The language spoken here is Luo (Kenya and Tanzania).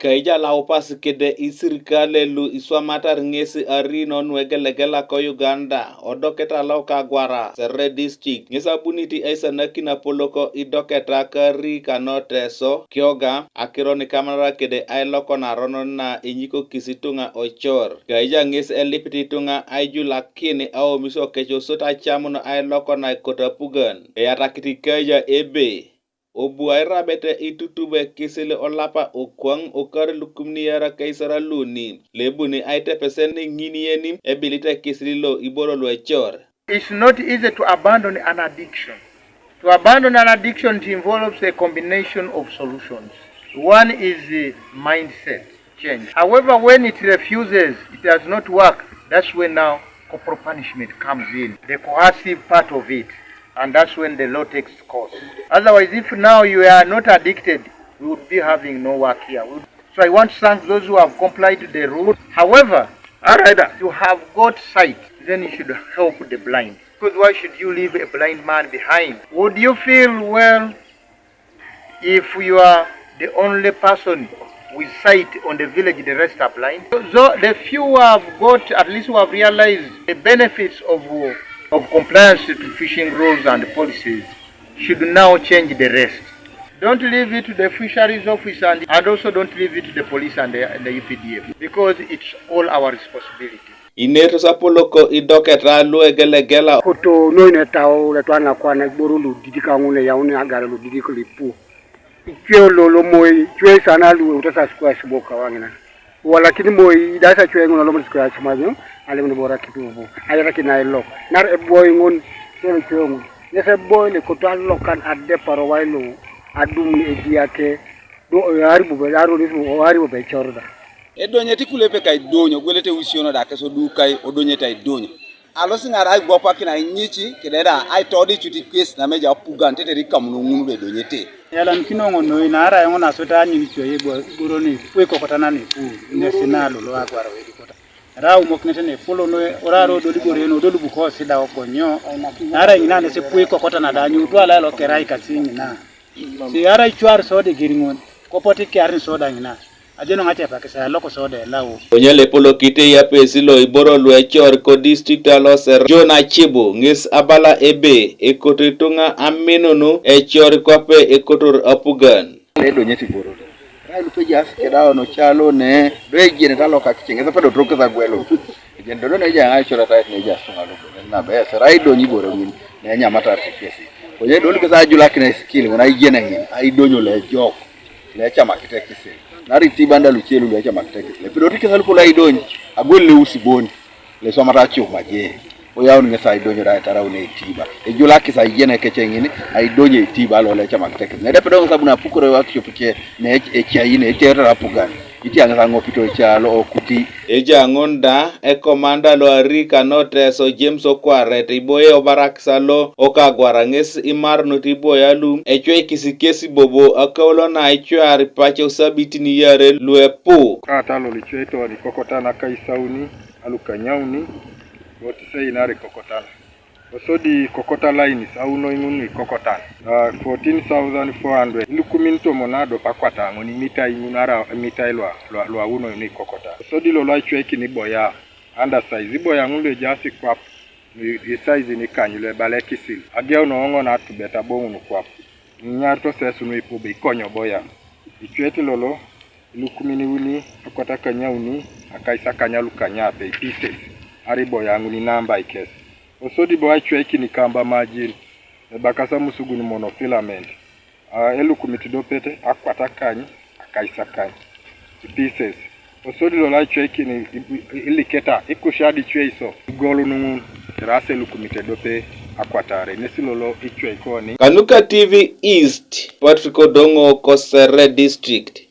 Kaija la upas kede isirikale lu iswamata ngesi arino nwegelegela ko Uganda odoketa lauka gwara serre district ngesa buniti aisa nakina poloko idoketa kari kanoteso kyoga akironi kamera kede ailoko na rono na inyiko kisitunga ochor kaija ngesi elipiti tunga aiju lakini au miso kecho sota chamuno ailoko na kotapugan atakiti kaija ebe Obuaira bete itutube kisile olapa okwang okar lukumniara kaisara luni lebuni aite peseni ngini yenim ebilite kisililo iboro lwechor. It's not easy to abandon an addiction. To abandon an addiction it involves a combination of solutions. One is the mindset change. However, when it refuses, it does not work. That's when now corporal punishment comes in, the coercive part of it. And that's when the law takes course. Otherwise, if now you are not addicted, we would be having no work here. So I want to thank those who have complied to the rule. However, you have got sight, then you should help the blind. Because why should you leave a blind man behind? Would you feel well if you are the only person with sight on the village, the rest are blind? So the few who have got, at least who have realized the benefits of compliance to fishing rules and policies should now change the rest. Don't leave it to the fisheries office and also don't leave it to the police and the UPDF because it's all our responsibility. Ineto sapoloko idoketa luegelegela koto noine tao letwana kwana borulu didika ngune yaune agara lu didiko lipu chwe lolo moy chwe sana lu utasa square siboka wangina walakini moy dasa chwe ngono lo square chamajo ale mo bora kitubu ayara kinai lok nar e boy ngon chwe chwe ngon nese boy le koto lokan adde paro waylo adum e diake do haribu be aro nismo haribu be chorda Edonye tikulepe kai donyo gwelete usiono da keso du kai odonye tai donyo alo singara ai gbopa kina nyichi kedera ai todi chuti kwes na meja pugan tete rikam no ngunu be donye te yala nkino ngono inara ngona sota nyi chwe yebo buroni we kokotana ne pu ne sinalo lo agwara we dikota rawu moknete ne polo no oraro do digore no do buko sida okonyo ara ina ne se pu kokotana da nyu to ala lo kerai kasinyi na si ara chwar so de giringon kopoti kyarni soda ngina ajeno ngate pa kesa loko soda lawo onyele polo kite ya pesilo iboro lwechor ko district aloser Jona Chibo ngis abala ebe ekotitunga aminono echor kope ekotor apugan edo nyeti boro railu pe jas kedao no chalo ne beji ne talo ka kichenge pedo troke za gwelo jendo do ne ja achora tait ne ja sungalo na be se raido nyiboro min ne nyamata Kesi oye do lika jula kine skill wona yena hin ai donyo le jok le chama kite Kesi nari tibanda luchelu le chama kite Kesi le pedo tike salu pola idonyo agwele usiboni le somata chuma je oya ni sa idonyo da tara une tiba e jula kisa yena kechengini ai donyo tiba lo le chama kite Kesi ne de pedo sabu na pukoro wa kichopike ne e chaine e terra pugan iti anga ngopito chalo okuti eja ngonda e komanda lo arika noteso James Okware tiboye obarak salo okagwara nges imar no tiboya lum echwe kisikesi bobo akawlo na echwe aripache usabiti ni yare luepu kata lo lichwe to ni kokotana kaisauni alukanyauni woti sei nare kokotana osodi kokota line sauno inguni kokotana 14,400 lukuminto monado pakwata ngoni mita ingunara mita lwa uno ni kokota osodi lo laichwe kini boya under size boya ngule jasi kwap ni size ni kanyule bale kisil ageo no ngo na tubeta bongu kwap nyato sesu no ipobe konyo boya ichweti lolo lukumini wuni akota kanyauni akaisa kanyalu kanyape pieces ari boya nguni namba ikesi osodi boya chwe kini kamba majini bakasa musugu ni monofilament elukumitido pete akwata kanyi akaisa kanyi pieces osodi lola chwe kini iliketa ikushadi chwe iso golu nungu rase elukumitido pe akwatare nesilolo ichwe ikoni Kanuka TV East Patrick Odongo Kosere District